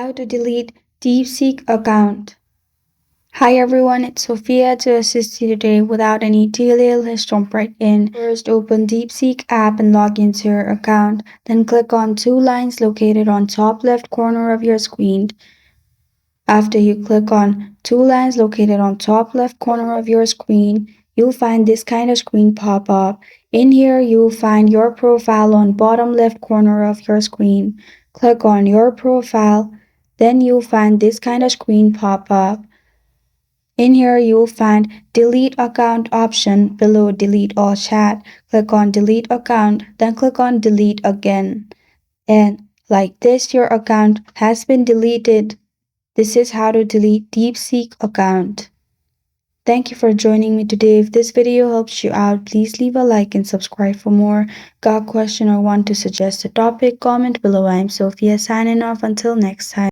How to delete DeepSeek account. Hi everyone, it's Sophia to assist you today. Without any delay, let's jump right in. First, open DeepSeek app and log into your account. Then click on two lines located on top left corner of your screen. After you click on two lines located on top left corner of your screen, you'll find this kind of screen pop up. In here, you'll find your profile on bottom left corner of your screen. Click on your profile, then you'll find this kind of screen pop up. In here, you'll find Delete Account option below Delete All Chat. Click on Delete Account, then click on Delete again. And like this, your account has been deleted. This is how to delete DeepSeek account. Thank you for joining me today. If this video helps you out, please leave a like and subscribe for more. Got a question or want to suggest a topic? Comment below. I'm Sophia signing off. Until next time.